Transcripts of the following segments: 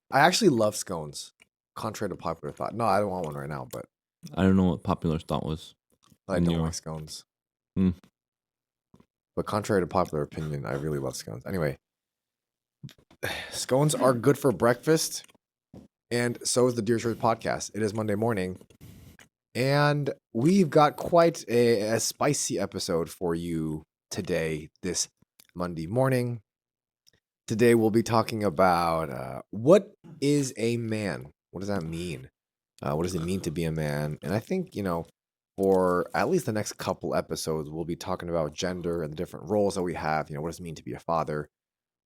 I actually love scones, contrary to popular thought. No, I don't want one right now, but I don't know what popular thought was I in don't your. like scones. Hmm. But contrary to popular opinion, I really love scones. Anyway, scones are good for breakfast, and so is the Dear Church podcast. It is Monday morning, and we've got quite a spicy episode for you today, this Monday morning. Today we'll be talking about what is a man? What does that mean? What does it mean to be a man? And I think, for at least the next couple episodes, we'll be talking about gender and the different roles that we have. What does it mean to be a father?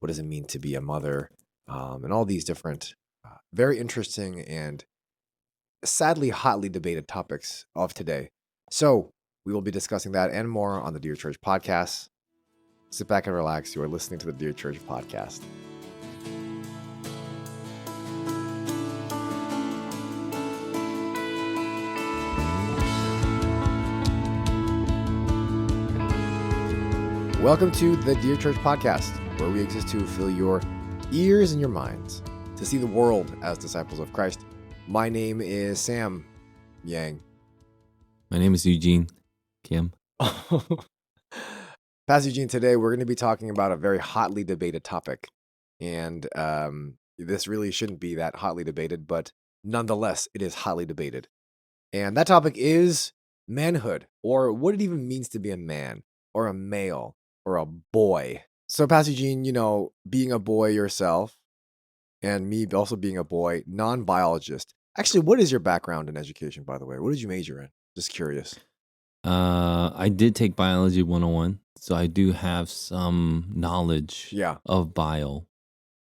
What does it mean to be a mother? And all these different, very interesting and sadly hotly debated topics of today. So we will be discussing that and more on the Dear Church podcast. Sit back and relax. You are listening to the Dear Church podcast. Welcome to the Dear Church podcast, where we exist to fill your ears and your minds to see the world as disciples of Christ. My name is Sam Yang. My name is Eugene Kim. Pastor Eugene, today we're going to be talking about a very hotly debated topic. And this really shouldn't be that hotly debated, but nonetheless, it is hotly debated. And that topic is manhood, or what it even means to be a man, or a male, or a boy. So, Pastor Eugene, being a boy yourself, and me also being a boy, non-biologist. Actually, what is your background in education, by the way? What did you major in? Just curious. I did take biology 101, so I do have some knowledge Yeah. of bio.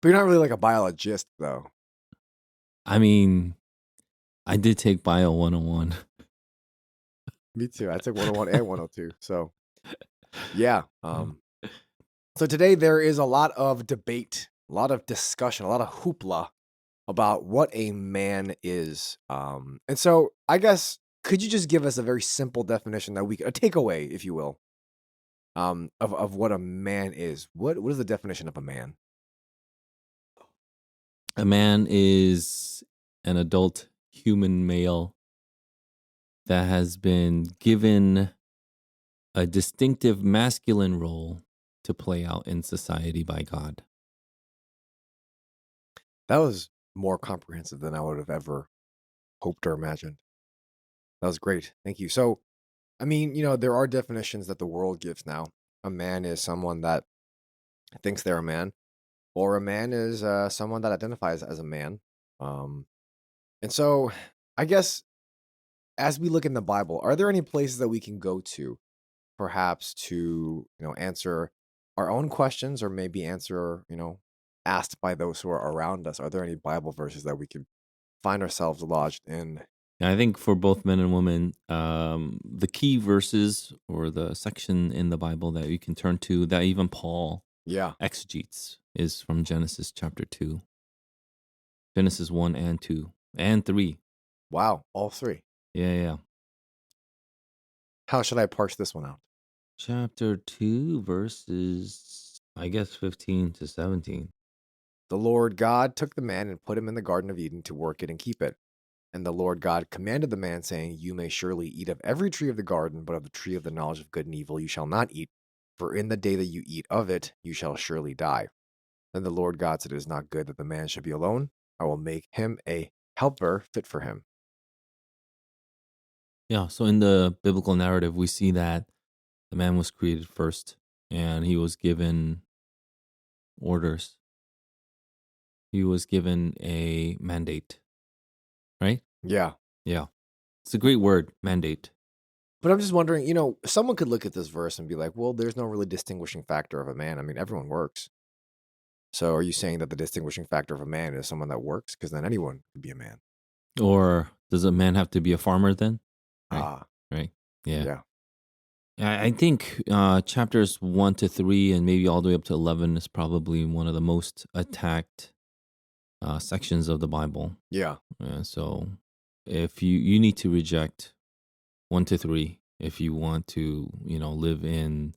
But you're not really like a biologist, though. I mean, I did take bio 101. Me too. I took 101 and 102. So, yeah. So today there is a lot of debate, a lot of discussion, a lot of hoopla about what a man is. And so I guess, could you just give us a very simple definition a takeaway, if you will, of what a man is? What is the definition of a man? A man is an adult human male that has been given a distinctive masculine role to play out in society by God. That was more comprehensive than I would have ever hoped or imagined. That was great. Thank you. So, I mean, there are definitions that the world gives now. A man is someone that thinks they're a man, or a man is someone that identifies as a man. And so, I guess as we look in the Bible, are there any places that we can go to, perhaps to answer our own questions, or maybe answer asked by those who are around us? Are there any Bible verses that we can find ourselves lodged in? And I think for both men and women, the key verses or the section in the Bible that you can turn to, that even Paul Yeah. exegetes, is from Genesis chapter 2. Genesis 1 and 2 and 3. Wow, all three. Yeah. How should I parse this one out? Chapter 2, verses, I guess, 15 to 17. The Lord God took the man and put him in the Garden of Eden to work it and keep it. And the Lord God commanded the man, saying, You may surely eat of every tree of the garden, but of the tree of the knowledge of good and evil you shall not eat, for in the day that you eat of it, you shall surely die. Then the Lord God said, It is not good that the man should be alone. I will make him a helper fit for him. Yeah, so in the biblical narrative, we see that the man was created first, and he was given orders. He was given a mandate, right? Yeah. Yeah. It's a great word, mandate. But I'm just wondering, someone could look at this verse and be like, well, there's no really distinguishing factor of a man. I mean, everyone works. So are you saying that the distinguishing factor of a man is someone that works? Because then anyone could be a man. Or does a man have to be a farmer then? Ah. Right. Yeah. Yeah. I think chapters 1 to 3 and maybe all the way up to 11 is probably one of the most attacked sections of the Bible. Yeah. So if you need to reject 1 to 3 if you want to, live in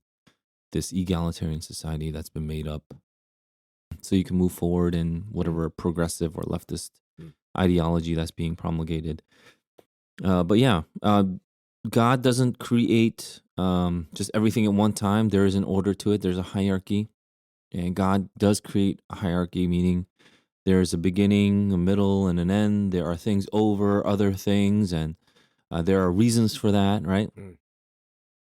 this egalitarian society that's been made up so you can move forward in whatever progressive or leftist Mm. ideology that's being promulgated. But yeah, God doesn't create just everything at one time. There is an order to it. There's a hierarchy, and God does create a hierarchy, meaning there's a beginning, a middle, and an end. There are things over other things, and there are reasons for that, right? Mm.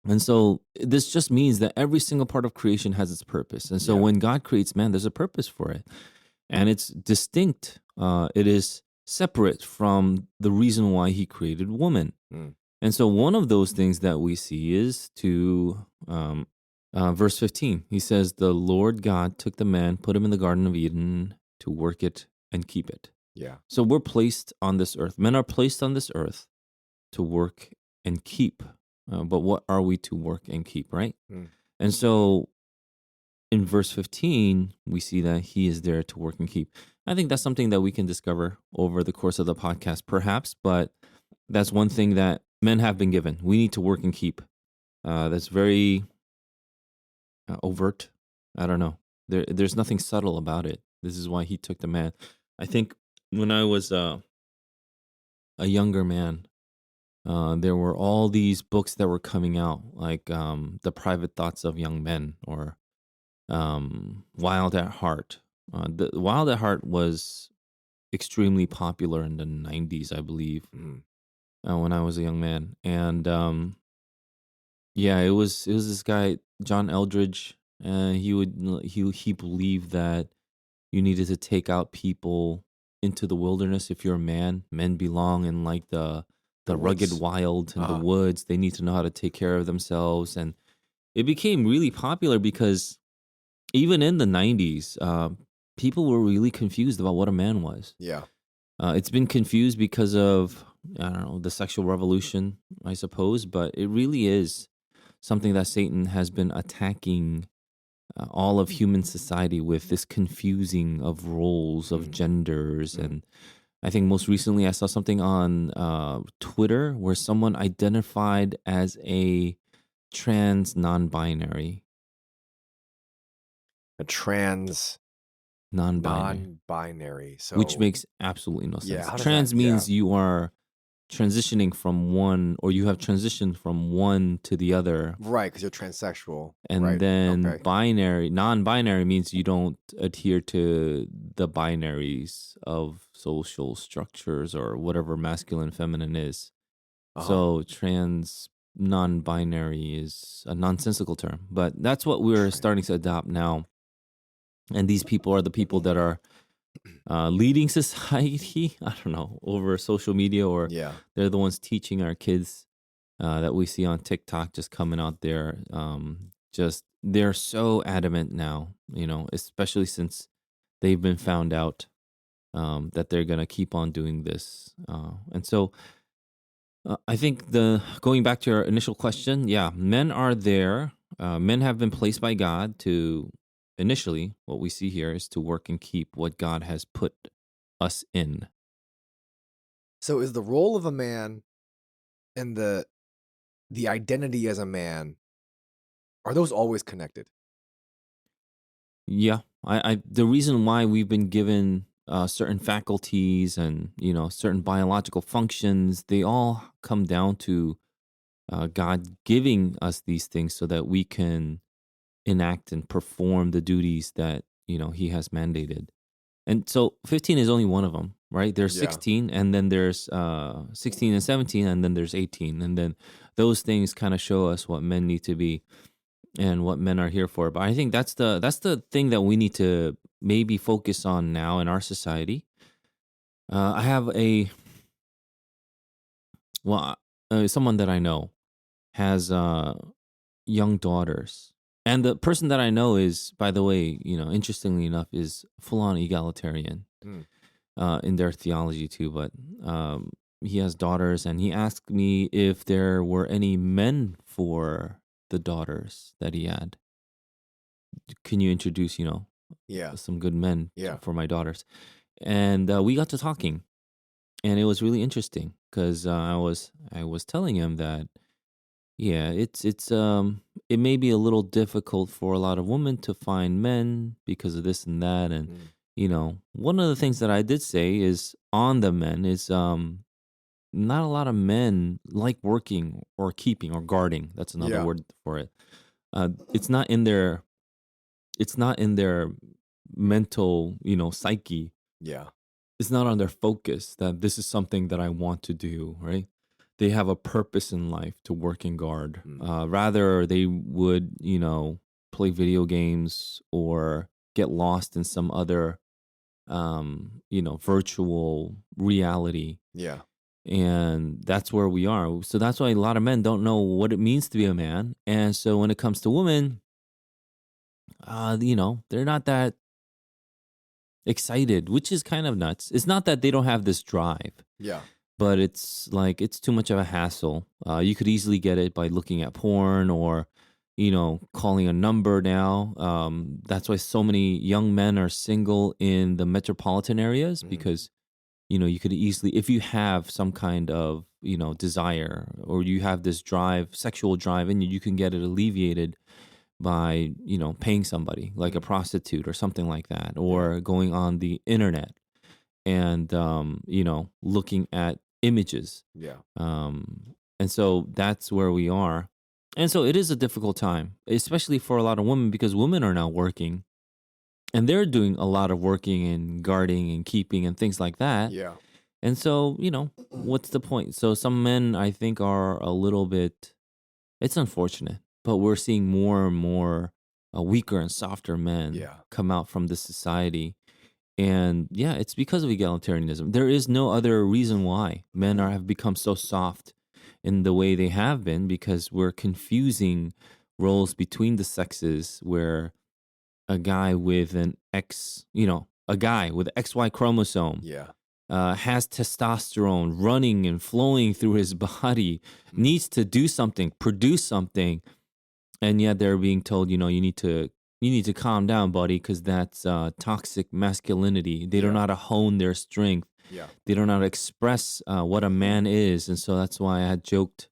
And so this just means that every single part of creation has its purpose. And so Yeah. when God creates man, there's a purpose for it, and it's distinct. It is separate from the reason why He created woman. Mm. And so one of those things that we see is to verse 15. He says, "The Lord God took the man, put him in the Garden of Eden to work it and keep it." Yeah. So we're placed on this earth. Men are placed on this earth to work and keep. But what are we to work and keep, right? Mm. And so in verse 15, we see that He is there to work and keep. I think that's something that we can discover over the course of the podcast, perhaps, but that's one thing that men have been given. We need to work and keep. That's very overt. I don't know. There's nothing subtle about it. This is why He took the man. I think when I was a younger man, there were all these books that were coming out, like The Private Thoughts of Young Men or Wild at Heart. The Wild at Heart was extremely popular in the 90s, I believe, Mm. when I was a young man. And yeah, it was this guy, John Eldridge, and he believed that you needed to take out people into the wilderness. If you're a man, men belong in like the rugged woods. wild and the Uh-huh. woods. They need to know how to take care of themselves. And it became really popular because even in the 90s, people were really confused about what a man was. Yeah. It's been confused because of, I don't know, the sexual revolution, I suppose, but it really is something that Satan has been attacking all of human society with, this confusing of roles, of Mm. genders. Mm. And I think most recently I saw something on Twitter where someone identified as a trans non-binary. A trans Non-binary. non-binary. Which So makes absolutely no yeah, sense. how does that? Trans means you are transitioning from one, or you have transitioned from one to the other. Right, because you're transsexual. And Right. then Okay. non-binary means you don't adhere to the binaries of social structures or whatever masculine, feminine is. Uh-huh. So trans non-binary is a nonsensical term, but that's what we're starting to adopt now. And these people are the people that are leading society, I don't know, over social media, or Yeah. they're the ones teaching our kids that we see on TikTok just coming out there. Just they're so adamant now, especially since they've been found out that they're going to keep on doing this. And so I think going back to your initial question, yeah, men are there. Men have been placed by God to, initially, what we see here is to work and keep what God has put us in. So is the role of a man and the identity as a man, are those always connected? Yeah, the reason why we've been given certain faculties and certain biological functions, they all come down to God giving us these things so that we can enact and perform the duties that He has mandated. And so 15 is only one of them, right? There's Yeah. 16, and then there's 16 and 17, and then there's 18, and then those things kind of show us what men need to be and what men are here for. But I think that's the thing that we need to maybe focus on now in our society. I have someone that I know has young daughters, and the person that I know is, by the way, interestingly enough, is full on egalitarian Mm. in their theology too. But he has daughters, and he asked me if there were any men for the daughters that he had. Can you introduce, Yeah. some good men Yeah. for my daughters? And we got to talking, and it was really interesting because I was telling him that Yeah, it may be a little difficult for a lot of women to find men because of this and that. And Mm. one of the things that I did say is on the men is not a lot of men like working or keeping or guarding. That's another Yeah. word for it. It's not in their mental, psyche. Yeah. It's not on their focus that this is something that I want to do, right? They have a purpose in life to work and guard. Mm. Rather, they would, play video games or get lost in some other, virtual reality. Yeah. And that's where we are. So that's why a lot of men don't know what it means to be a man. And so when it comes to women, they're not that excited, which is kind of nuts. It's not that they don't have this drive, Yeah. but it's like it's too much of a hassle. You could easily get it by looking at porn or, calling a number now. That's why so many young men are single in the metropolitan areas Mhm. because, you could easily, if you have some kind of, desire or you have this drive, sexual drive in you, you can get it alleviated by paying somebody like a Mm. prostitute or something like that, Yeah. or going on the internet and looking at images. Yeah. And so that's where we are. And so it is a difficult time, especially for a lot of women, because women are now working and they're doing a lot of working and guarding and keeping and things like that. Yeah. And so, what's the point? So some men I think are a little bit, it's unfortunate, but we're seeing more and more weaker and softer men Yeah. come out from this society. And yeah, it's because of egalitarianism. There is no other reason why men have become so soft in the way they have been, because we're confusing roles between the sexes where a guy with a guy with XY chromosome Yeah. has testosterone running and flowing through his body, Mm. needs to do something, produce something, and yet they're being told, you need to calm down, buddy, because that's toxic masculinity. They don't Yeah. know how to hone their strength. Yeah. They don't know how to express what a man is, and so that's why I had joked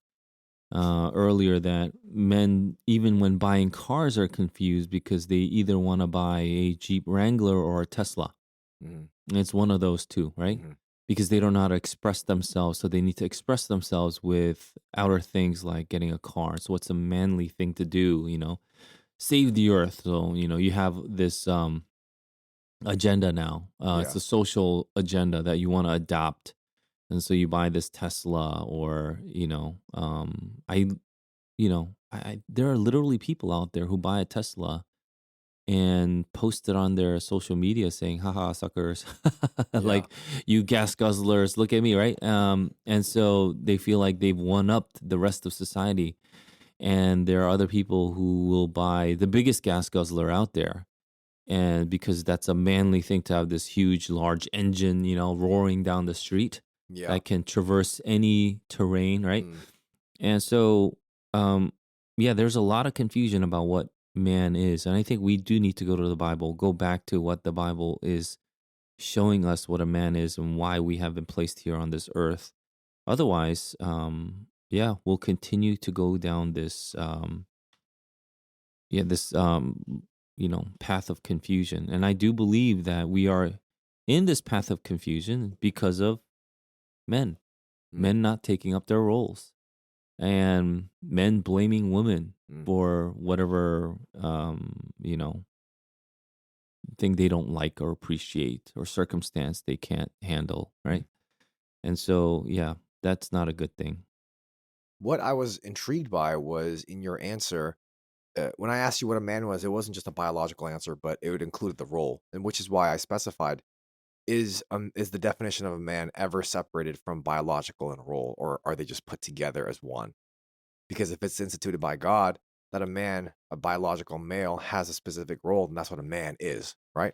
earlier that men, even when buying cars, are confused because they either want to buy a Jeep Wrangler or a Tesla. Mhm. And it's one of those two, right? Mhm. Because they don't know how to express themselves. So they need to express themselves with outer things like getting a car. So what's a manly thing to do, Save the earth. So, you have this agenda now. It's Yeah. a social agenda that you want to adopt. And so you buy this Tesla or, there are literally people out there who buy a Tesla and post it on their social media saying, haha, suckers, Yeah. like you gas guzzlers, look at me, right? And so they feel like they've one upped the rest of society. And there are other people who will buy the biggest gas guzzler out there. And because that's a manly thing to have this huge, large engine, roaring down the street Yeah. that can traverse any terrain, right? Mm. And so, yeah, there's a lot of confusion about what man is. And I think we do need to go to the Bible, go back to what the Bible is showing us what a man is and why we have been placed here on this earth. Otherwise, yeah, we'll continue to go down this, path of confusion. And I do believe that we are in this path of confusion because of men, Mm. men not taking up their roles and men blaming women Mm. for whatever thing they don't like or appreciate or circumstance they can't handle, right? And so yeah, that's not a good thing. What I was intrigued by was in your answer. When I asked you what a man was, it wasn't just a biological answer, but it would include the role, and which is why I specified is the definition of a man ever separated from biological and role, or are they just put together as one? Because if it's instituted by God that a man, a biological male, has a specific role, then that's what a man is, right?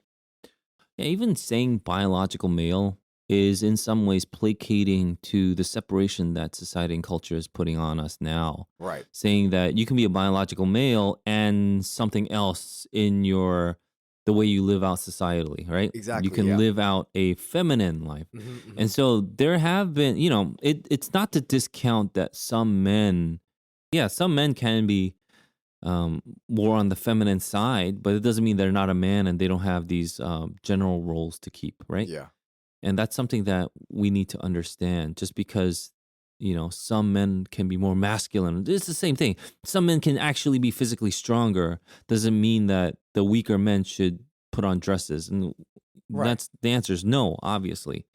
Yeah, even saying biological male is in some ways placating to the separation that society and culture is putting on us now. Right. Saying that you can be a biological male and something else in the way you live out societally, right? You Exactly. can Yeah. live out a feminine life. Hmm. Hmm. And so there have been, it's not to discount that some men Yeah, some men can be more on the feminine side, but it doesn't mean they're not a man and they don't have these general roles to keep, right? Yeah. And that's something that we need to understand. Just because some men can be more masculine, it's the same thing. Some men can actually be physically stronger. Doesn't mean that the weaker men should put on dresses. And Right. that's the answer is no. Obviously,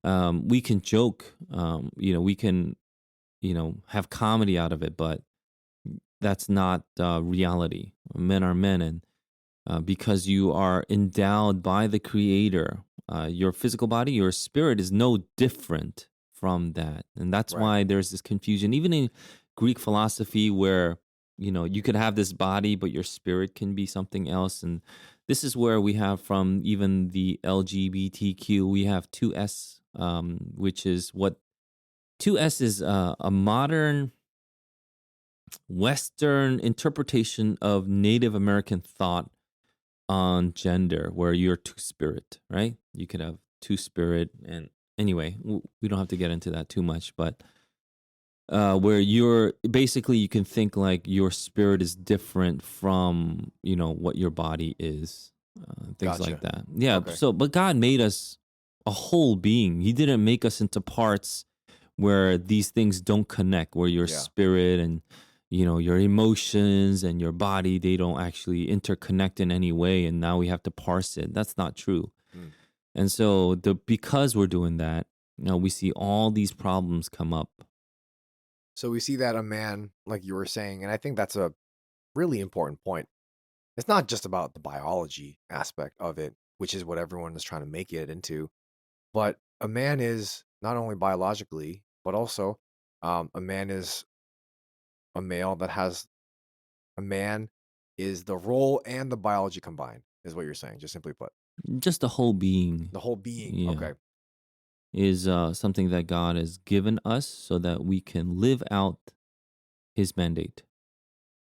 we can joke. We can have comedy out of it, but that's not reality. Men are men, and because you are endowed by the Creator, your physical body, your spirit is no different from that, and that's Right. why there's this confusion, even in Greek philosophy, where you could have this body, but your spirit can be something else, and this is where we have from even the LGBTQ, we have 2S, which is what 2S is a modern Western interpretation of Native American thought on gender, where you're two spirit, right? You could have two spirit, and anyway, we don't have to get into that too much, but where you're basically, you can think like your spirit is different from what your body is, things like Gotcha. that. Yeah. Okay. So, but God made us a whole being. He didn't make us into parts where these things don't connect, where your Yeah. spirit and your emotions and your body, they don't actually interconnect in any way, and now we have to parse it. That's not true. Mm. And so because we're doing that, we see all these problems come up. So we see that a man, like you were saying, and I think that's a really important point. It's not just about the biology aspect of it, which is what everyone is trying to make it into, but a man is not only biologically, but also a man is a male that has a man is the role and the biology combined, is what you're saying, just simply put. Just the whole being, The whole being. yeah, Okay. is something that God has given us so that we can live out his mandate.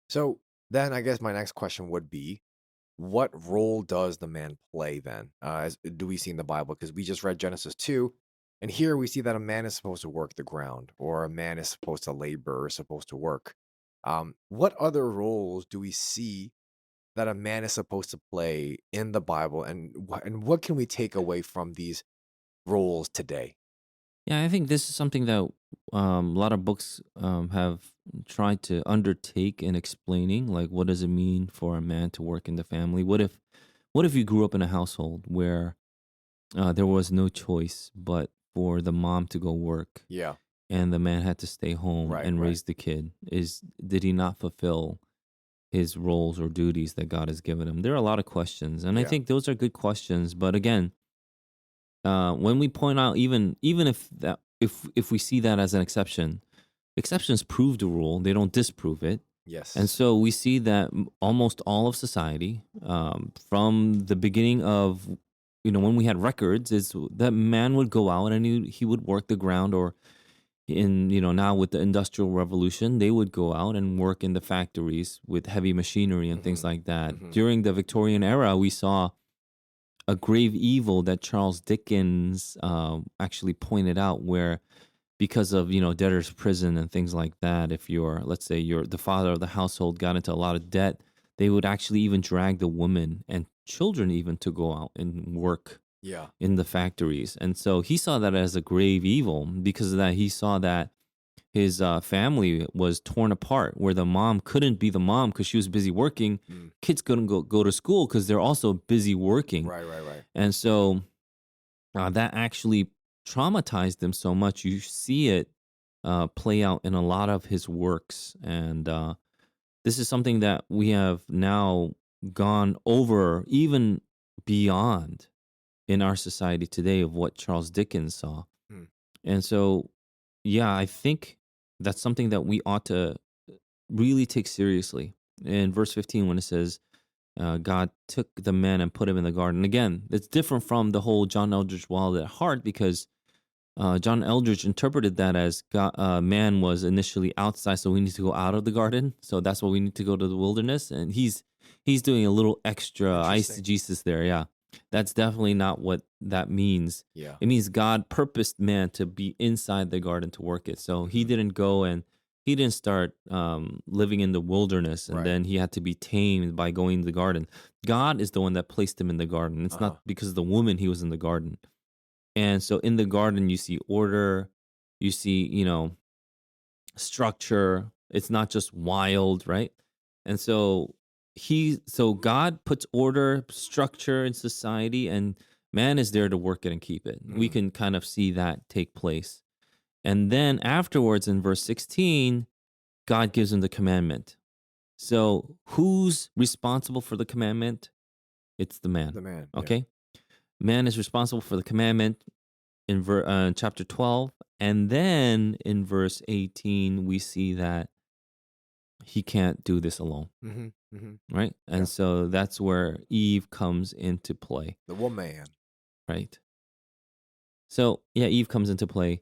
So then I guess my next question would be, what role does the man play then? Do we see in the Bible? Because we just read Genesis 2, and here we see that a man is supposed to work the ground, or a man is supposed to labor, or supposed to work. What other roles do we see that a man is supposed to play in the Bible, and what can we take away from these roles today? Yeah, I think this is something that a lot of books have tried to undertake in explaining, like, what does it mean for a man to work in the family? What if you grew up in a household where there was no choice but for the mom to go work Yeah. and the man had to stay home Right. and Right. raise the kid? Did he not fulfill his roles or duties that God has given him? There are a lot of questions, and I Yeah. think those are good questions. But again, when we point out, even if we see that as an exception, exceptions prove the rule; they don't disprove it. And Yes. so we see that almost all of society, from the beginning of when we had records, is that man would go out and he would work the ground, or in now with the industrial revolution, they would go out and work in the factories with heavy machinery and things Hmm. like that. Hmm. During the Victorian era, we saw a grave evil that Charles Dickens actually pointed out, where because of debtor's prison and things like that, if let's say you're the father of the household, got into a lot of debt, they would actually even drag the women and children even to go out and work Yeah. in the factories. And so he saw that as a grave evil. Because of that, he saw that his family was torn apart, where the mom couldn't be the mom because she was busy working. Mm. Kids couldn't go to school because they're also busy working. Right. Right. Right. And so that actually traumatized him so much. You see it play out in a lot of his works. And this is something that we have now gone over, even beyond in our society today, of what Charles Dickens saw. Mm. And so, yeah, I think that's something that we ought to really take seriously. In verse 15, when it says, God took the man and put him in the garden. Again, it's different from the whole John Eldridge Wild at Heart, because John Eldridge interpreted that as man was initially outside, so we need to go out of the garden. So that's why we need to go to the wilderness. And he's doing a little extra Interesting. eisegesis there. Yeah, that's definitely not what that means. Yeah. It means God purposed man to be inside the garden to work it. So he Mhm. didn't go and He didn't start living in the wilderness and Right. then he had to be tamed by going to the garden. God is the one that placed him in the garden. It's Uh-huh. not because of the woman he was in the garden. And so in the garden, you see order, you see, structure. It's not just wild, right? And so God puts order, structure in society, and man is there to work it and keep it. We Mm. can kind of see that take place. And then afterwards in verse 16, God gives him the commandment. So who's responsible for the commandment? It's the man. The man. Yeah. Okay. Man is responsible for the commandment in chapter 12. And then in verse 18, we see that he can't do this alone, Mm-hmm. Mm-hmm. right? And Yeah. so that's where Eve comes into play, The woman. right? So, yeah, Eve comes into play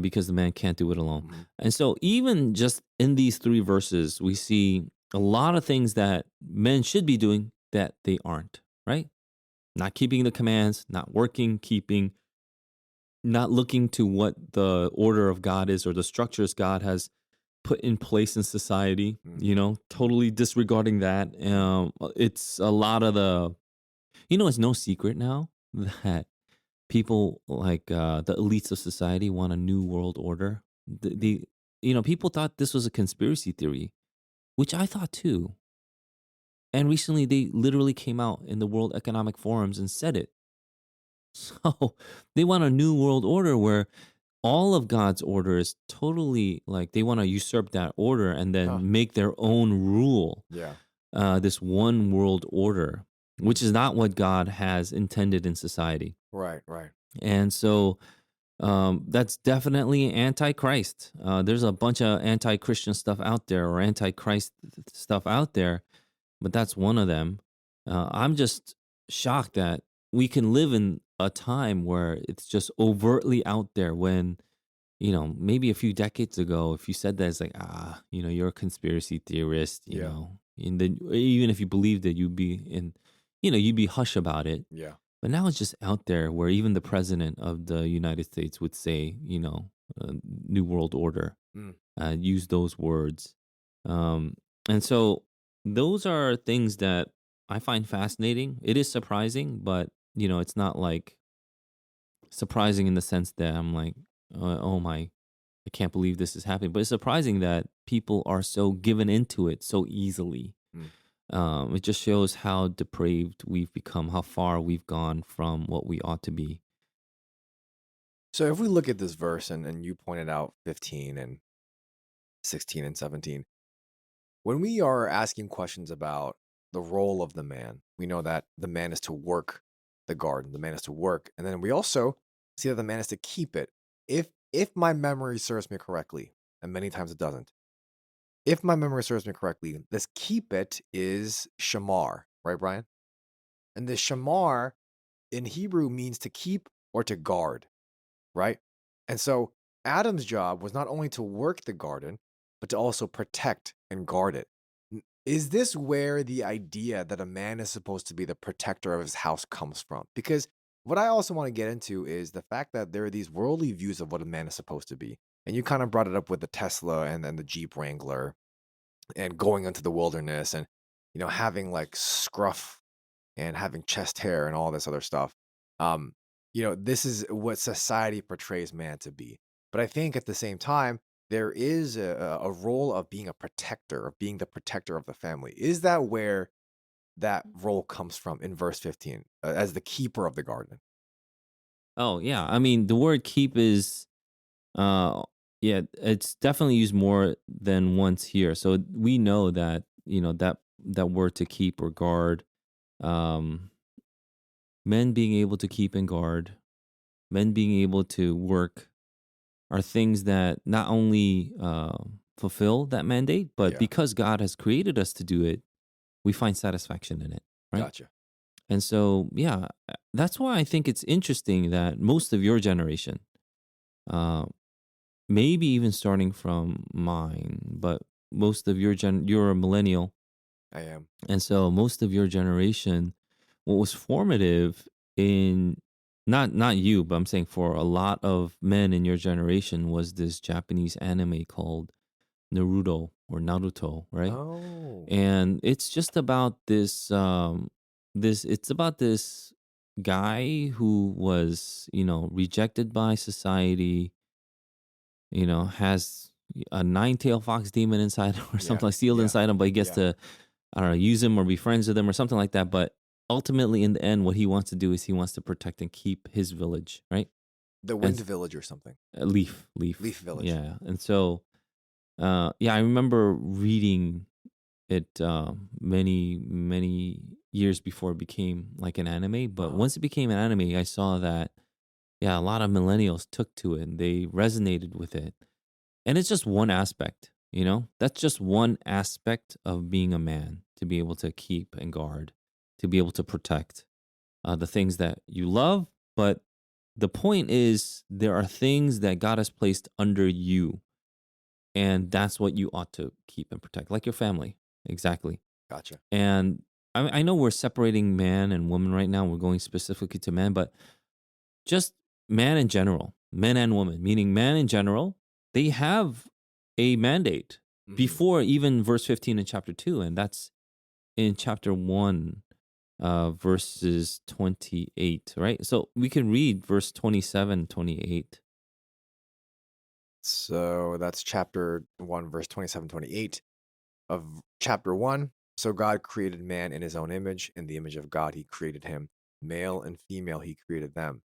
because the man can't do it alone. Mm-hmm. And so, even just in these 3 verses, we see a lot of things that men should be doing that they aren't, right? Not keeping the commands, not working, keeping, not looking to what the order of God is or the structures God has put in place in society, totally disregarding that. It's a lot of it's no secret now that people like the elites of society want a new world order. People thought this was a conspiracy theory, which I thought too. And recently they literally came out in the World Economic Forums and said it. So they want a new world order where all of God's order is totally like they want to usurp that order and then Huh. make their own rule. Yeah. This one world order, which is not what God has intended in society. Right. Right. And so that's definitely anti-Christ. There's a bunch of anti-Christian stuff out there or anti-Christ stuff out there, but that's one of them. I'm just shocked that we can live in a time where it's just overtly out there when, maybe a few decades ago, if you said that, it's like, you're a conspiracy theorist, Yeah. and then even if you believed it, you'd be hush about it. Yeah. But now it's just out there where even the president of the United States would say, New World Order, Mm. Use those words. And so those are things that I find fascinating. It is surprising, but, it's not like surprising in the sense that I'm like, oh my, I can't believe this is happening. But it's surprising that people are so given into it so easily. It just shows how depraved we've become, how far we've gone from what we ought to be. So if we look at this verse and you pointed out 15 and 16 and 17, when we are asking questions about the role of the man, we know that the man is to work the garden, the man is to work, and then we also see that the man is to keep it. If my memory serves me correctly, and many times it doesn't, if my memory serves me correctly, this keep it is shamar, right, Brian? And the shamar in Hebrew means to keep or to guard, right? And so Adam's job was not only to work the garden, but to also protect and guard it. Is this where the idea that a man is supposed to be the protector of his house comes from? Because what I also want to get into is the fact that there are these worldly views of what a man is supposed to be. And you kind of brought it up with the Tesla and then the Jeep Wrangler and going into the wilderness and, having like scruff and having chest hair and all this other stuff. This is what society portrays man to be. But I think at the same time, there is a role of being a protector, of being the protector of the family. Is that where that role comes from in verse 15, as the keeper of the garden? Oh, yeah. I mean, the word keep is, it's definitely used more than once here. So we know that, that word to keep or guard, um, men being able to keep and guard, men being able to work are things that not only fulfill that mandate, but Yeah. because God has created us to do it, we find satisfaction in it, right? Gotcha. And so, yeah, that's why I think it's interesting that most of your generation, uh, maybe even starting from mine, but most of you're a millennial. I am. And so most of your generation, what was formative in not you, but I'm saying for a lot of men in your generation was this Japanese anime called Naruto or Naruto, right? Oh, And it's just about this guy who was, rejected by society, has a nine-tailed fox demon inside him or yeah, something like sealed yeah, inside him, but he gets yeah. to, I don't know, use him or be friends with him or something like that. But ultimately, in the end, what he wants to do is he wants to protect and keep his village, right? The And Wind Village or something. Leaf, Leaf Village. yeah. And so, yeah, I remember reading it many years before it became like an anime. But Uh-huh. once it became an anime, I saw that, yeah, a lot of millennials took to it and they resonated with it. And it's just one aspect, that's just one aspect of being a man, to be able to keep and guard, to be able to protect the things that you love. But the point is, there are things that God has placed under you, and that's what you ought to keep and protect, like your family. Exactly. Gotcha. And I know we're separating man and woman right now. We're going specifically to men, but just man in general, men and women, meaning man in general, they have a mandate Hmm. before even verse 15 in chapter 2. And that's in chapter 1, verses 28, right? So we can read verse 27, 28. So that's chapter 1, verse 27, 28 of chapter 1. So God created man in his own image. In the image of God, he created him. Male and female, he created them.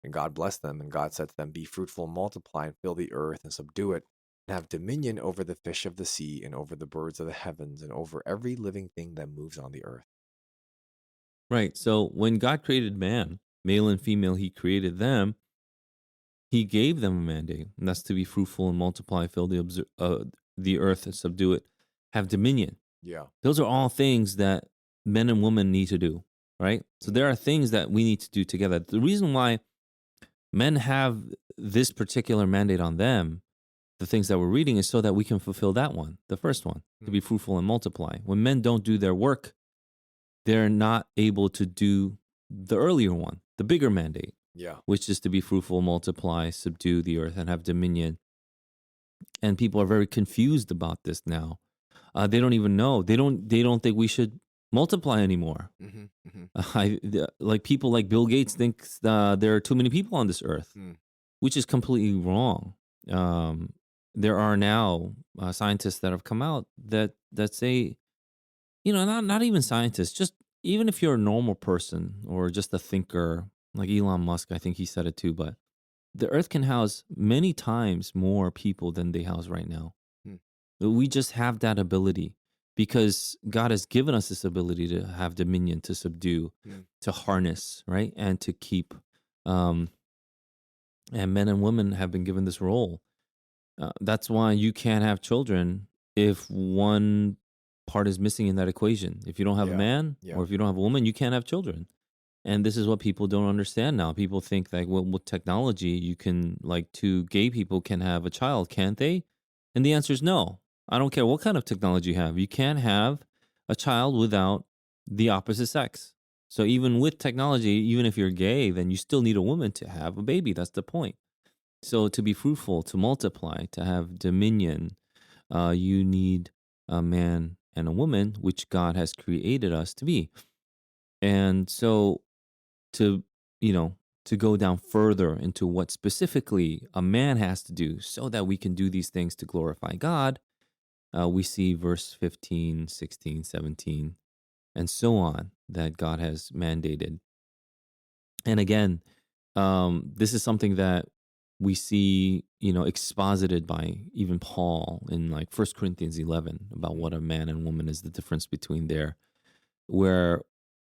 And God blessed them, and God said to them, be fruitful, multiply, and fill the earth, and subdue it, and have dominion over the fish of the sea, and over the birds of the heavens, and over every living thing that moves on the earth. Right. So when God created man, male and female, he created them. He gave them a mandate, and that's to be fruitful and multiply, fill the earth and subdue it, have dominion. Yeah. Those are all things that men and women need to do, right? So there are things that we need to do together. The reason why men have this particular mandate on them, the things that we're reading, is so that we can fulfill that one, the first one, to be fruitful and multiply. When men don't do their work, they're not able to do the earlier one, the bigger mandate, Yeah. which is to be fruitful, multiply, subdue the earth, and have dominion. And people are very confused about this now. They don't even know. They don't think we should multiply anymore. Mm-hmm. Mm-hmm. Like people like Bill Gates think there are too many people on this earth, Mm. which is completely wrong. Um, there are now scientists that have come out that say, not even scientists, just even if you're a normal person or just a thinker, like Elon Musk, I think he said it too, but the earth can house many times more people than they house right now. Mm. We just have that ability because God has given us this ability to have dominion, to subdue, Mm. to harness, right? And to keep. Um, and men and women have been given this role. That's why you can't have children if one part is missing in that equation. If you don't have a Yeah. man Yeah. or if you don't have a woman, you can't have children. And this is what people don't understand now. People think like, well, with technology, you can, like, two gay people can have a child, can't they? And the answer is no. I don't care what kind of technology you have. You can't have a child without the opposite sex. So even with technology, even if you're gay, then you still need a woman to have a baby. That's the point. So to be fruitful, to multiply, to have dominion, you need a man and a woman, which God has created us to be. And so to you know to go down further into what specifically a man has to do so that we can do these things to glorify God, we see verse 15, 16, 17, and so on, that God has mandated. And again, this is something that we see, exposited by even Paul in like 1 Corinthians 11, about what a man and woman is, the difference between there, where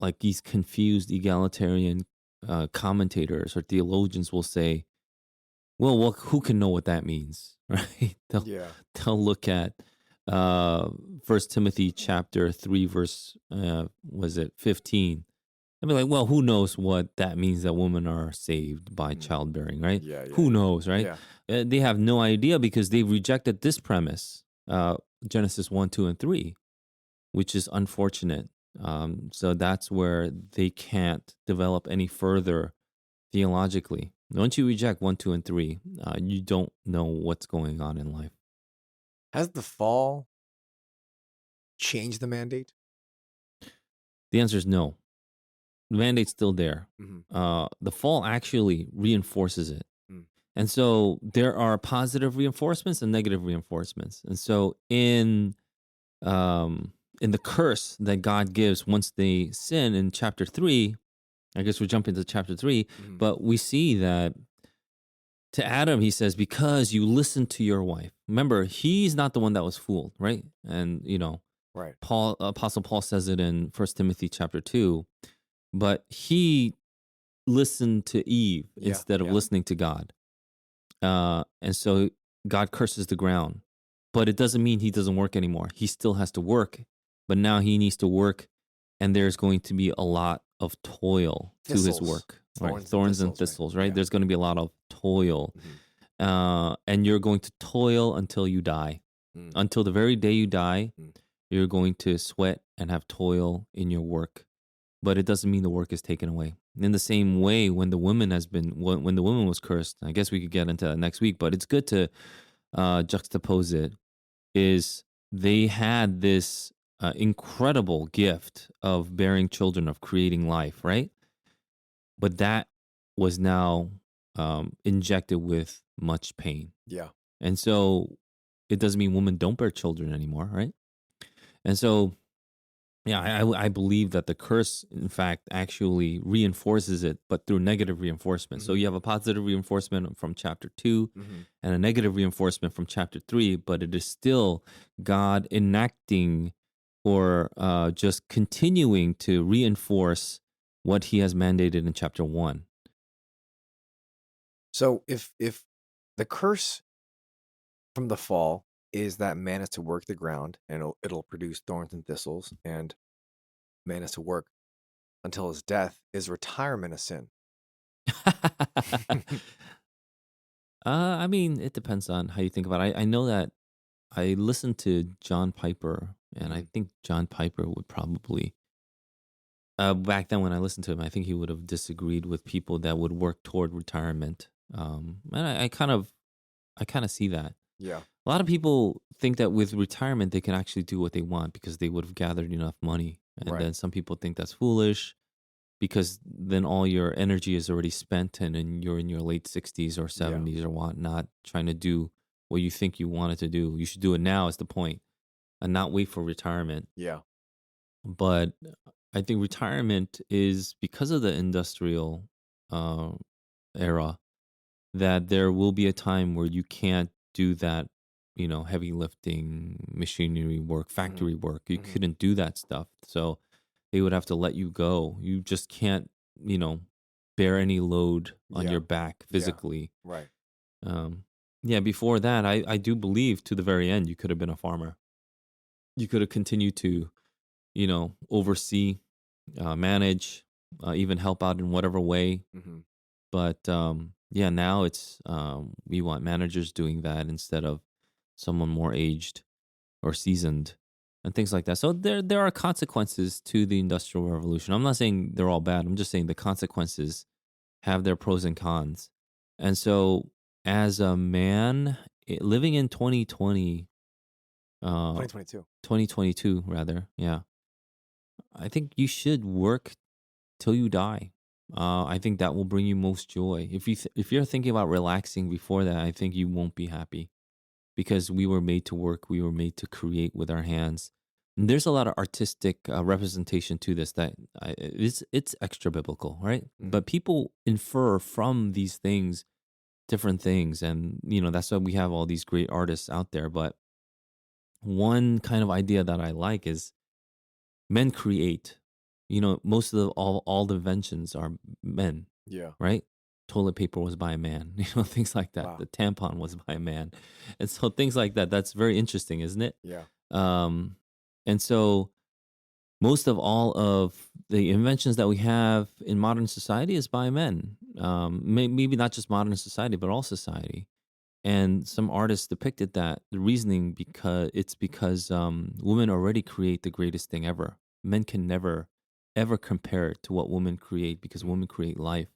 like these confused egalitarian commentators or theologians will say, well, who can know what that means, right? Yeah. They'll look at First Timothy chapter 3, verse was it 15? I'd be like, well, who knows what that means, that women are saved by Mm. childbearing, right? Yeah. Yeah. Who Yeah. knows, right? Yeah. They have no idea because they've rejected this premise, Genesis 1, 2, and 3, which is unfortunate. So that's where they can't develop any further theologically. Once you reject 1, 2, and 3, you don't know what's going on in life. Has the fall changed the mandate? The answer is no. The mandate's still there. Mm-hmm. The fall actually reinforces it. Mm. And so there are positive reinforcements and negative reinforcements. And so in the curse that God gives once they sin in chapter 3, I guess we're jumping to chapter 3, Mm-hmm. but we see that to Adam, he says, because you listened to your wife. Remember, he's not the one that was fooled, right? And, Right. Apostle Paul says it in 1 Timothy chapter 2, but he listened to Eve Yeah. instead of Yeah. listening to God. And so God curses the ground, but it doesn't mean he doesn't work anymore. He still has to work, but now he needs to work, and there's going to be a lot of toil to his Thistles. work, right? Thorns and Thorns and thistles, thistles, right? right? Yeah. There's going to be a lot of toil, Mm-hmm. and you're going to toil until you die. Mm. Until the very day you die, Mm. you're going to sweat and have toil in your work, but it doesn't mean the work is taken away. In the same way, when the woman was cursed, I guess we could get into that next week, but it's good to juxtapose it. Is they had this incredible gift of bearing children, of creating life, right? But that was now injected with much pain, Yeah. and so it doesn't mean women don't bear children anymore, right? And so yeah, I believe that the curse, in fact, actually reinforces it, but through negative reinforcement. So Mhm. you have a positive reinforcement from chapter 2 Mm-hmm. and a negative reinforcement from chapter 3, but it is still God enacting or just continuing to reinforce what he has mandated in chapter 1. So if the curse from the fall is that man is to work the ground and it'll produce thorns and thistles, and man is to work until his death, is retirement a sin? I mean, it depends on how you think about it. I know that I listened to John Piper, and I Mhm. think John Piper would probably back then when I listened to him, I think he would have disagreed with people that would work toward retirement. And I kind of see that. Yeah. A lot of people think that with retirement they can actually do what they want because they would have gathered enough money, and Right. then some people think that's foolish because then all your energy is already spent, and then you're in your late 60s or 70s or whatnot, trying to do what you think you wanted to do. You should do it now, is the point, and not wait for retirement. Yeah. But I think retirement is because of the industrial uh, era, that there will be a time where you can't do that, heavy lifting, machinery work, Mhm. factory work. You Mhm. couldn't do that stuff. So they would have to let you go. You just can't, bear any load on Yeah. your back Yeah. physically. Right. Um, yeah, before that, I do believe to the very end, you could have been a farmer. You could have continued to, oversee, manage, even help out in whatever way. Mm-hmm. But yeah, now it's we want managers doing that instead of someone more aged or seasoned and things like that. So there are consequences to the industrial revolution. I'm not saying they're all bad. I'm just saying the consequences have their pros and cons. And so as a man living in 2020, 2022. 2022 rather, yeah, I think you should work till you die. I think that will bring you most joy. If you're thinking about relaxing before that, I think you won't be happy because we were made to work. We were made to create with our hands. And there's a lot of artistic representation to this that it's extra biblical, right? Mm. But people infer from these things different things, and that's why we have all these great artists out there. But one kind of idea that I like is men create. Most of all the inventions are men, Yeah. right? Toilet paper was by a man, things like that. Wow. The tampon was by a man. And so things like that, that's very interesting, isn't it? Yeah. Um, and so most of all of the inventions that we have in modern society is by men. Maybe not just modern society, but all society. And some artists depicted that the reasoning because women already create the greatest thing ever. Men can never ever compare it to what women create because Mm. women create life.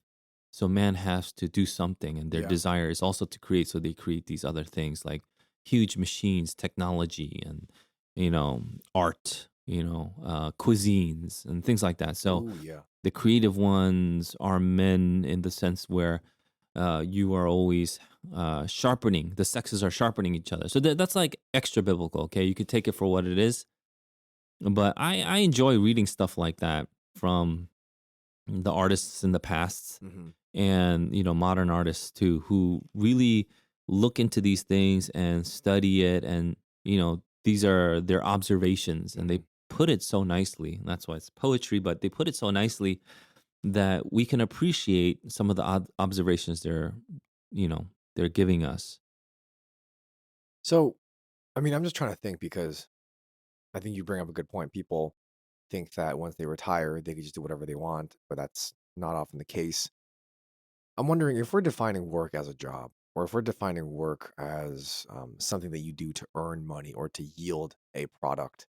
So man has to do something, and their Yeah. desire is also to create. So they create these other things like huge machines, technology, and you know, art, cuisines and things like that. So Oh yeah. the creative ones are men in the sense where you are always sharpening. The sexes are sharpening each other. So that's like extra biblical. Okay, you could take it for what it is, but I enjoy reading stuff like that from the artists in the past Hmm. and modern artists too, who really look into these things and study it, and these are their observations, and they Hmm. put it so nicely. That's why it's poetry, but they put it so nicely that we can appreciate some of the observations you know they're giving us. So, I mean, I'm just trying to think because I think you bring up a good point. People think that once they retire, they can just do whatever they want, but that's not often the case. I'm wondering if we're defining work as a job, or if we're defining work as something that you do to earn money or to yield a product.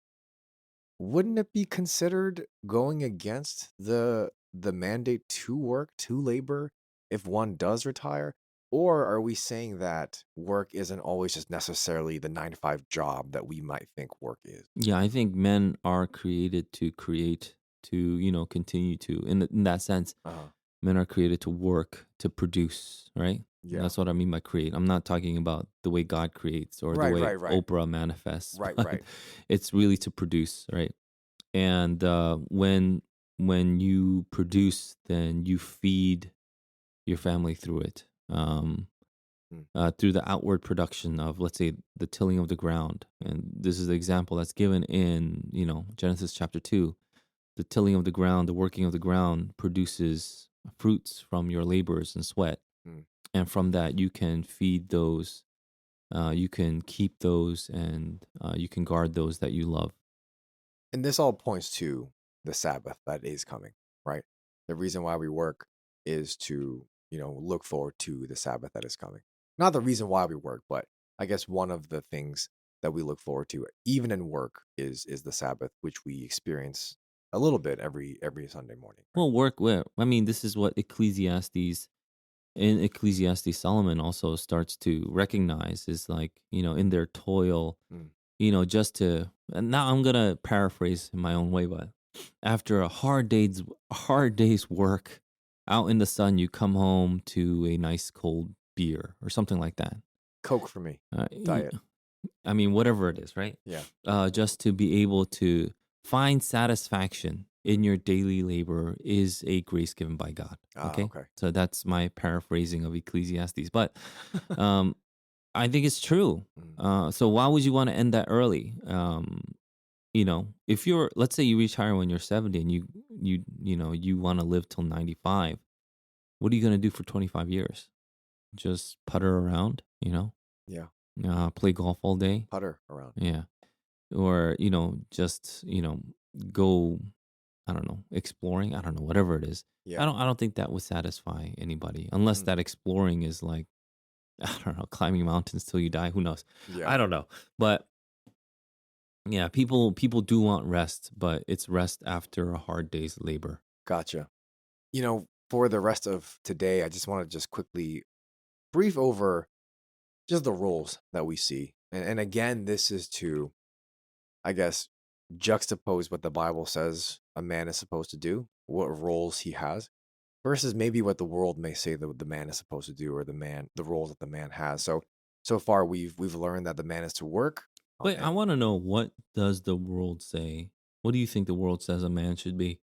Wouldn't it be considered going against the mandate to work, to labor, if one does retire? Or are we saying that work isn't always just necessarily the 9 to 5 job that we might think work is? Yeah, I think men are created to create, to continue to, in that sense. Uh-huh. Men are created to work, to produce, right? And Yeah. that's what I mean by create. I'm not talking about the way God creates or the Right, way right, right. Oprah manifests, Right, but right. it's really to produce, right? And when you produce, then you feed your family through it, Mm, through the outward production of, let's say, the tilling of the ground. And this is the example that's given in Genesis chapter 2. The tilling of the ground, the working of the ground produces fruits from your labors and sweat. mm. And from that, you can feed those, you can keep those, and you can guard those that you love. And this all points to the Sabbath that is coming, right? The reason why we work is to, look forward to the Sabbath that is coming. Not the reason why we work, but I guess one of the things that we look forward to, even in work, is the Sabbath, which we experience a little bit every Sunday morning, right? Well, work where? I mean, this is what in Ecclesiastes, Solomon also starts to recognize is like, in their toil, Mm. just to, and now I'm going to paraphrase in my own way, but after a hard day's work out in the sun, you come home to a nice cold beer or something like that. Coke for me, Uh, y- diet. I mean, whatever it is, right? Yeah. Just to be able to find satisfaction in your daily labor is a grace given by God. Ah, Okay. okay. So that's my paraphrasing of Ecclesiastes. But um, I think it's true. Mm. So why would you want to end that early? If you're, let's say you retire when you're 70 and you want to live till 95, what are you going to do for 25 years? Just putter around, Yeah. play golf all day. Putter around. Yeah. Or just go, I don't know, exploring, I don't know, whatever it is. i Yeah. don't i don't think that would satisfy anybody, unless Mm. that exploring is like, I don't know, climbing mountains till you die. Who knows? Yeah. I don't know. But yeah, people do want rest, but it's rest after a hard day's labor. Gotcha. For the rest of today, I just want to just quickly brief over just the roles that we see. And again, this is to, I guess, juxtapose what the Bible says a man is supposed to do, what roles he has, versus maybe what the world may say that the man is supposed to do, or the roles that the man has. So far we've learned that the man is to work. Wait, I And want to know, what does the world say? What do you think the world says a man should be?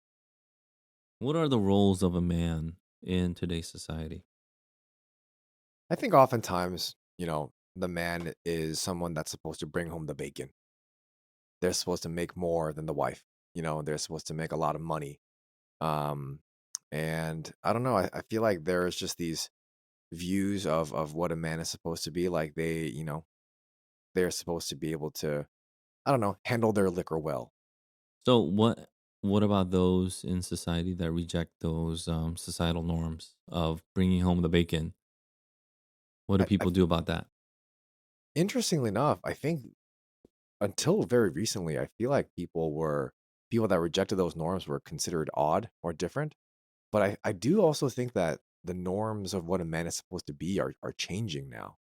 What are the roles of a man in today's society? I think oftentimes, the man is someone that's supposed to bring home the bacon. They're supposed to make more than the wife. They're supposed to make a lot of money. Um, and I don't know. I feel like there's just these views of what a man is supposed to be. Like they're supposed to be able to, I don't know, handle their liquor well. So what about those in society that reject those societal norms of bringing home the bacon? What do I people do about that? Interestingly enough, I think until very recently, I feel like people that rejected those norms were considered odd or different. But I do also think that the norms of what a man is supposed to be are changing now.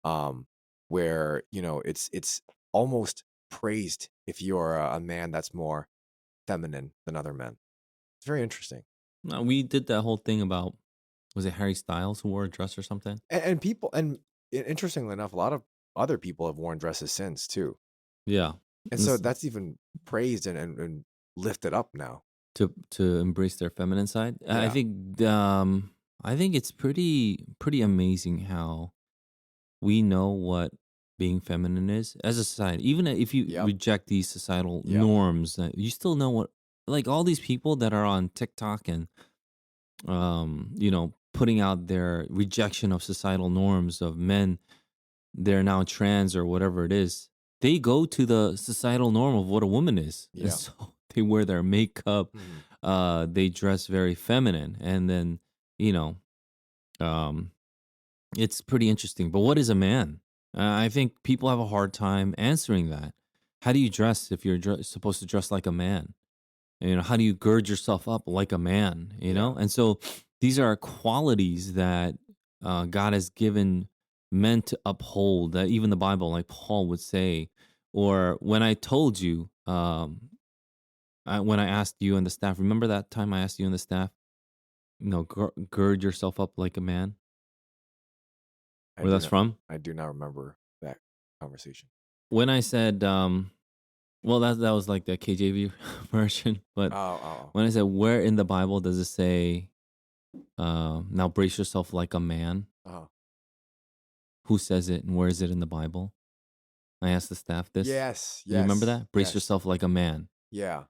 Um, where it's almost praised if you're a man that's more feminine than other men. It's very interesting. No, we did that whole thing about, was it Harry Styles who wore a dress or something? And people, and interestingly enough, a lot of other people have worn dresses since too, Yeah. and so This- that's even praised and lifted up now. to embrace their feminine side. I Yeah. think it's pretty amazing how we know what being feminine is as a society. Even if you Yep. reject these societal Yep. norms, you still know what, like all these people that are on TikTok and putting out their rejection of societal norms of men, they're now trans or whatever it is. They go to the societal norm of what a woman is. Yeah. And so they wear their makeup, they dress very feminine, and then, you know, um it's pretty interesting. But what is a man? I think people have a hard time answering that. How do you dress if you're supposed to dress like a man? How do you gird yourself up like a man? And so these are qualities that God has given men to uphold. That even the Bible, like Paul would say, or when I told you, when I asked you and the staff, remember that time I asked you and the staff, gird yourself up like a man. Where that's from? I do not remember that conversation. When I said, well, that was like the KJV version, but Oh. when I said, where in the Bible does it say, now brace yourself like a man? Oh. Who says it and where is it in the Bible? I asked the staff this. Yes. You remember that? Brace yes. yourself like a man. Yeah.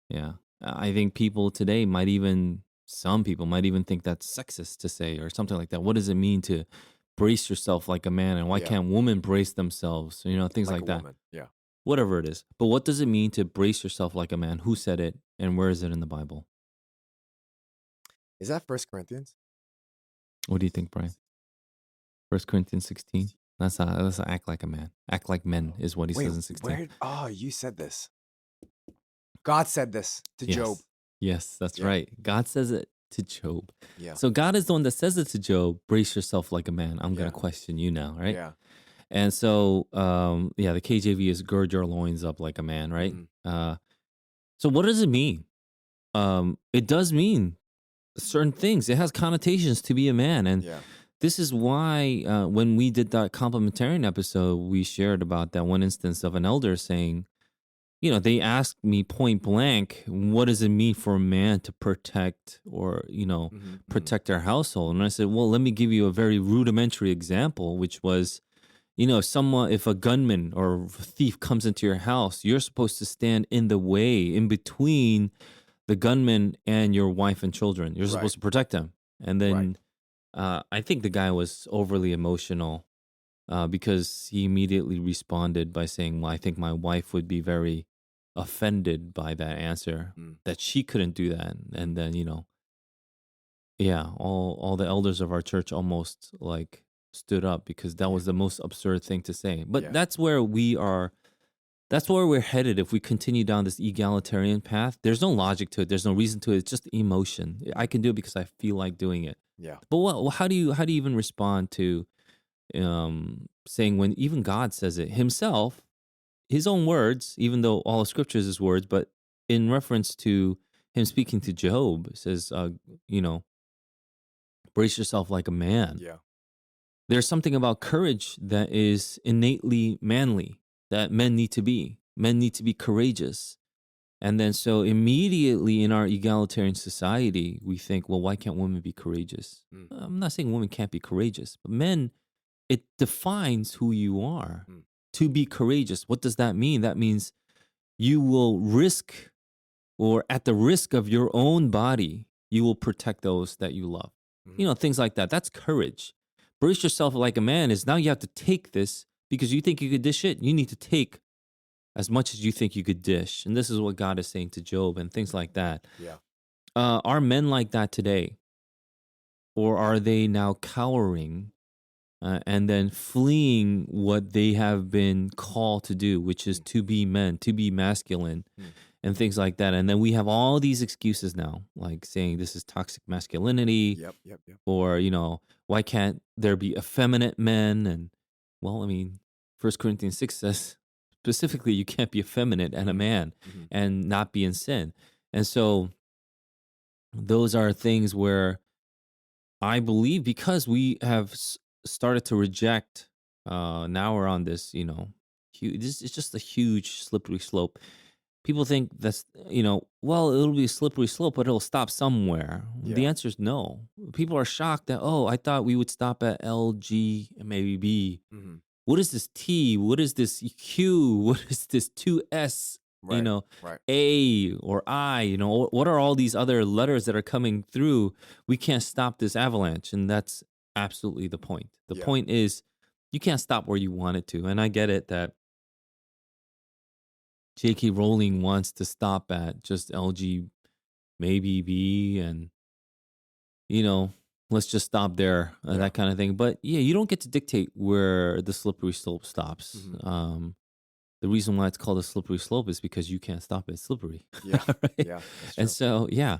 Yeah. I think people today some people might even think that's sexist to say or something like that. What does it mean to brace yourself like a man? And why Yeah. can't women brace themselves? Things like a that. woman. Yeah. Whatever it is. But what does it mean to brace yourself like a man? Who said it and where is it in the Bible? Is that 1 Corinthians? What do you think, Brian? 1 Corinthians 16? That's act like a man. Act like men is what he says in 16. You said this. God said this to Job. Yes, that's Yeah. right. God says it to Job. Yeah. So God is the one that says it to Job, brace yourself like a man. I'm going Yeah. to question you now, right? Yeah. And so, the KJV is gird your loins up like a man, right? So what does it mean? It does mean certain things. It has connotations to be a man. And this is why when we did that complementarian episode, we shared about that one instance of an elder saying, they asked me point blank, what does it mean for a man to protect or, protect our household? And I said, well, let me give you a very rudimentary example, which was, if a gunman or thief comes into your house, you're supposed to stand in the way, in between the gunman and your wife and children. You're supposed to protect them. And then I think the guy was overly emotional because he immediately responded by saying, well, I think my wife would be very offended by that answer, that she couldn't do that. And then, all the elders of our church almost like stood up because that was the most absurd thing to say. But that's where we are. That's where we're headed if we continue down this egalitarian path. There's no logic to it. There's no reason to it. It's just emotion. I can do it because I feel like doing it. Yeah. But how do you even respond to saying when even God says it himself, his own words, even though all of scripture is his words, but in reference to him speaking to Job, says, brace yourself like a man. Yeah. There's something about courage that is innately manly that men need to be. Men need to be courageous. And then so immediately in our egalitarian society, we think, well, why can't women be courageous? I'm not saying women can't be courageous, but men, it defines who you are. To be courageous, what does that mean? That means you will risk, or at the risk of your own body, you will protect those that you love. Things like that. That's courage. Brace yourself like a man is now you have to take this because you think you could dish it. You need to take as much as you think you could dish. And this is what God is saying to Job and things like that. Yeah. Are men like that today? Or are they now cowering and then fleeing what they have been called to do, which is to be men, to be masculine, and things like that. And then we have all these excuses now, like saying this is toxic masculinity, Yep. or, why can't there be effeminate men? And, well, I mean, First Corinthians 6 says specifically you can't be effeminate and a man Mhm. and not be in sin. And so those are things where I believe because we have started to reject, now we're on this, this it's just a huge slippery slope. People think that's, well, it'll be a slippery slope, but it'll stop somewhere. The Yeah. answer is no. People are shocked that, oh, I thought we would stop at L, G, and maybe B. Mhm. What is this T? What is this Q? What is this 2S? Right. Right. A or I, what are all these other letters that are coming through? We can't stop this avalanche. And that's absolutely the point. The Yeah. point is you can't stop where you want it to. And I get it that J.K. Rowling wants to stop at just LG, maybe B, and, you know, let's just stop there, Yeah. that kind of thing. But yeah, you don't get to dictate where the slippery slope stops. Mhm. The reason why it's called a slippery slope is because you can't stop it. It's slippery. Yeah. Right? Yeah. That's And true. so, yeah,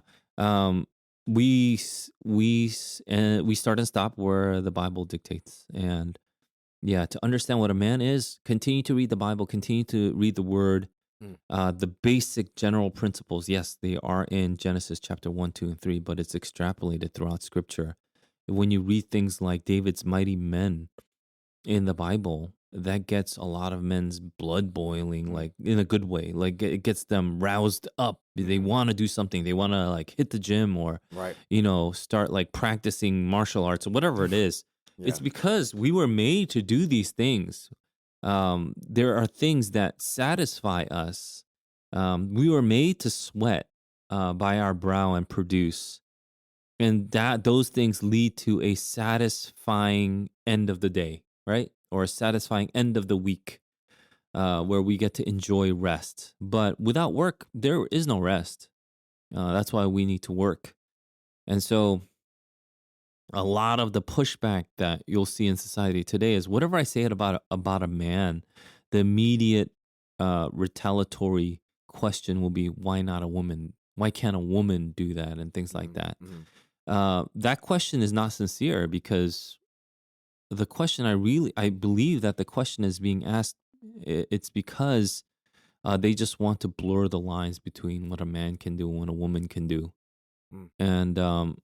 we start and stop where the Bible dictates. And yeah, to understand what a man is, continue to read the Bible, continue to read the Word. Mm. The basic general principles, yes, they are in Genesis chapter 1, 2, and 3, but it's extrapolated throughout Scripture. When you read things like David's mighty men in the Bible, that gets a lot of men's blood boiling, like in a good way. Like it gets them roused up. They want to do something. They want to like hit the gym or, Right. start like practicing martial arts or whatever it is. Yeah. It's because we were made to do these things. There are things that satisfy us. We were made to sweat by our brow and produce. And those things lead to a satisfying end of the day, right? Or a satisfying end of the week, where we get to enjoy rest. But without work, there is no rest. That's why we need to work. And so a lot of the pushback that you'll see in society today is whatever I say it about a man, the immediate retaliatory question will be, why not a woman? Why can't a woman do that? And things like that. That question is not sincere because the question I believe that the question is being asked, it's because they just want to blur the lines between what a man can do and what a woman can do. Mm. And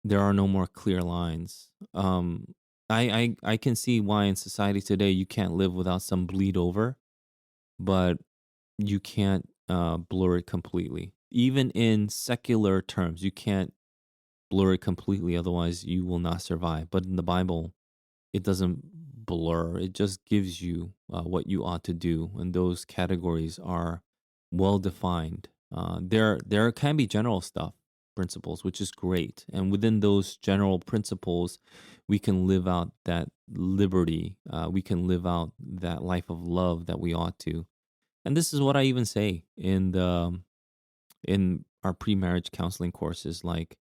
there are no more clear lines. I can see why in society today you can't live without some bleed over, but you can't blur it completely. Even in secular terms, you can't blur it completely, otherwise you will not survive. But in the Bible, it doesn't blur. It just gives you what you ought to do, and those categories are well defined. There can be general stuff, principles, which is great, and within those general principles, we can live out that liberty. We can live out that life of love that we ought to. And this is what I even say in our pre-marriage counseling courses, like,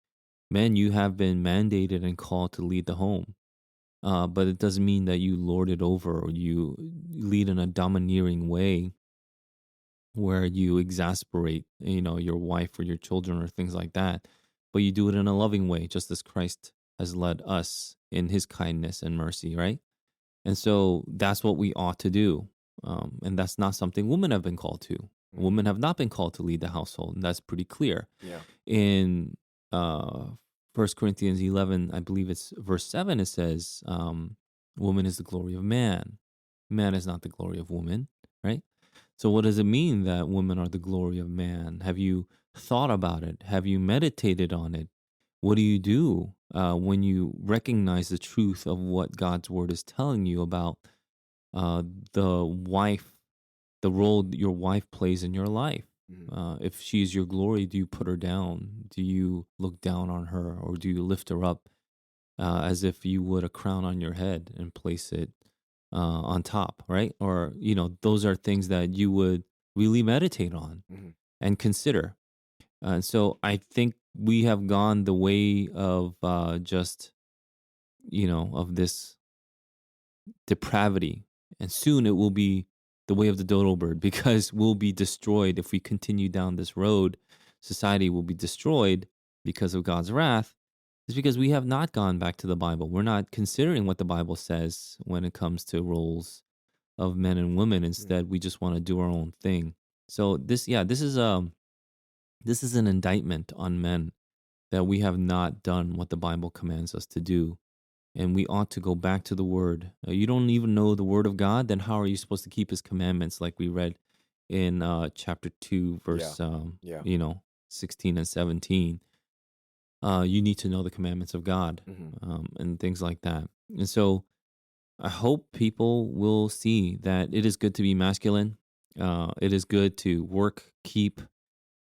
men, you have been mandated and called to lead the home. But it doesn't mean that you lord it over or you lead in a domineering way where you exasperate, your wife or your children or things like that. But you do it in a loving way, just as Christ has led us in his kindness and mercy, right? And so that's what we ought to do. And that's not something women have been called to. Women have not been called to lead the household, and that's pretty clear. Yeah. In uh, 1 Corinthians 11, I believe it's verse 7, it says, woman is the glory of man. Man is not the glory of woman, right? So what does it mean that women are the glory of man? Have you thought about it? Have you meditated on it? What do you do when you recognize the truth of what God's word is telling you about uh, the wife, the role that your wife plays in your life? If she's your glory, do you put her down? Do you look down on her, or do you lift her up as if you would a crown on your head and place it on top, right? Or, those are things that you would really meditate on and consider. And so I think we have gone the way of just, of this depravity. And soon it will be the way of the dodo bird because we'll be destroyed if we continue down this road. Society will be destroyed because of God's wrath. It's because we have not gone back to the Bible. We're not considering what the Bible says when it comes to roles of men and women. Instead, we just want to do our own thing. So this is an indictment on men that we have not done what the Bible commands us to do. And we ought to go back to the word. You don't even know the word of God, then how are you supposed to keep his commandments, like we read in chapter 2, verse Yeah. 16 and 17? You need to know the commandments of God, Mm-hmm. and things like that. And so I hope people will see that it is good to be masculine. It is good to work, keep.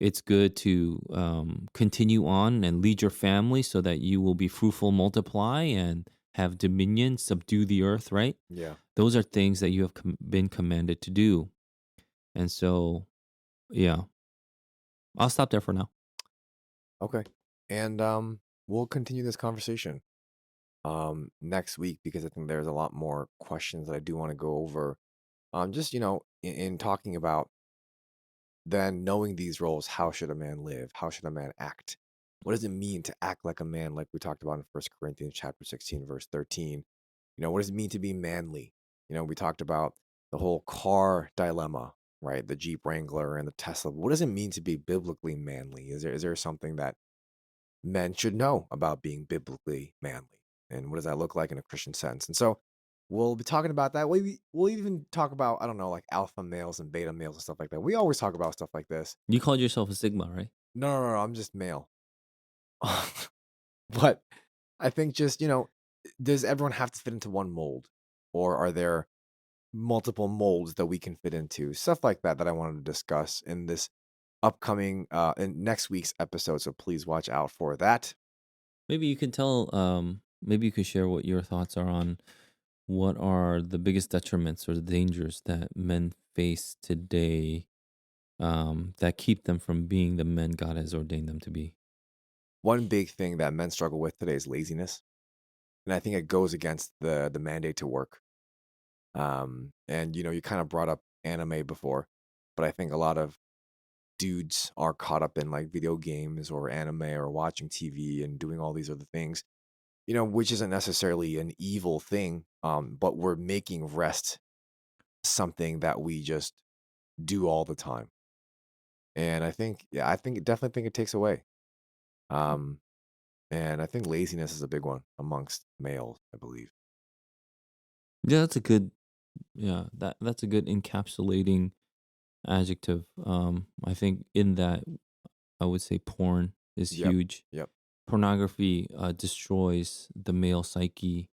It's good to continue on and lead your family so that you will be fruitful, multiply, and have dominion, subdue the earth, right? Yeah. Those are things that you have been commanded to do. And so, yeah, I'll stop there for now. Okay. And we'll continue this conversation next week, because I think there's a lot more questions that I do want to go over. Just in talking about then knowing these roles, how should a man live? How should a man act? What does it mean to act like a man, like we talked about in 1 Corinthians chapter 16, verse 13? What does it mean to be manly? We talked about the whole car dilemma, right? The Jeep Wrangler and the Tesla. What does it mean to be biblically manly? Is there something that men should know about being biblically manly? And what does that look like in a Christian sense? And so we'll be talking about that. We'll even talk about, I don't know, like alpha males and beta males and stuff like that. We always talk about stuff like this. You called yourself a Sigma, right? No, I'm just male. But I think just, does everyone have to fit into one mold? Or are there multiple molds that we can fit into? Stuff like that I wanted to discuss in this upcoming in next week's episode. So please watch out for that. Maybe you can maybe you could share what your thoughts are on what are the biggest detriments or the dangers that men face today, that keep them from being the men God has ordained them to be. One big thing that men struggle with today is laziness. And I think it goes against the mandate to work. And you kind of brought up anime before, but I think a lot of dudes are caught up in like video games or anime or watching TV and doing all these other things, which isn't necessarily an evil thing. But we're making rest something that we just do all the time. And definitely think it takes away. Um, and I think laziness is a big one amongst males, I believe. Yeah, that's a good that's a good encapsulating adjective. I think in that I would say porn is Yep. huge. Yep. Pornography destroys the male psyche,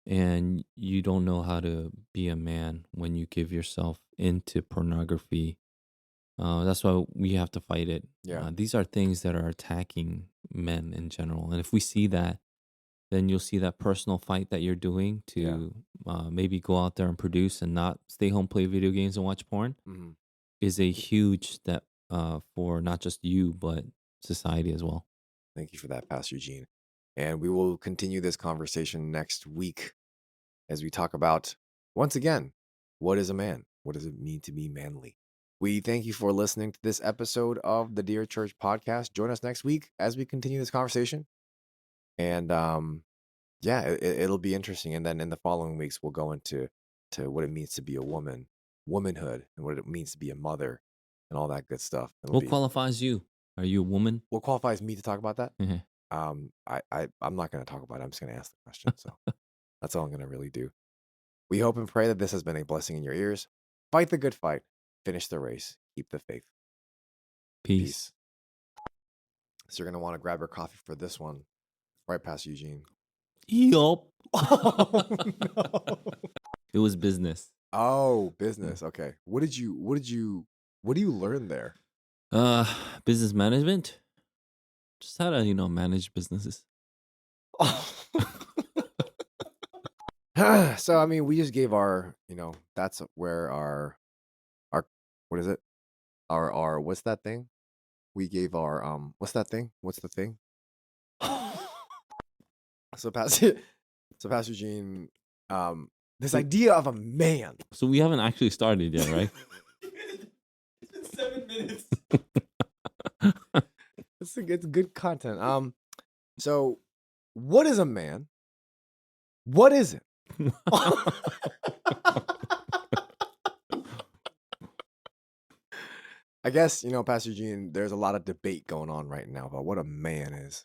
and you don't know how to be a man when you give yourself into pornography. That's why we have to fight it. Yeah. These are things that are attacking men in general, and if we see that, then you'll see that personal fight that you're doing Yeah. to maybe go out there and produce and not stay home, play video games, and watch porn Hmm. is a huge step for not just you, but society as well. Thank you for that, Pastor Eugene. And we will continue this conversation next week as we talk about, once again, what is a man? What does it mean to be manly? We thank you for listening to this episode of the Dear Church podcast. Join us next week as we continue this conversation. And yeah, it'll be interesting. And then in the following weeks, we'll go into what it means to be a woman, womanhood, and what it means to be a mother, and all that good stuff. What qualifies you? Are you a woman? What qualifies me to talk about that? Mhm. I'm not going to talk about it. I'm just going to ask the question. So that's all I'm going to really do. We hope and pray that this has been a blessing in your ears. Fight the good fight. Finish the race. Keep the faith. Peace. So you're going to want to grab your coffee for this one. Right, Pastor Eugene? Yup. Oh, no. It was business. Oh, business. Okay. What do you learn there? Business management. Just how to, manage businesses. So, I mean, we just gave our, that's where our, what is it? Our, what's that thing? We gave our, what's that thing? What's the thing? So, Pastor Eugene, this idea of a man. So we haven't actually started yet, right? It's been 7 minutes. It's good content. So what is a man? What is it? I guess, Pastor Eugene, there's a lot of debate going on right now about what a man is.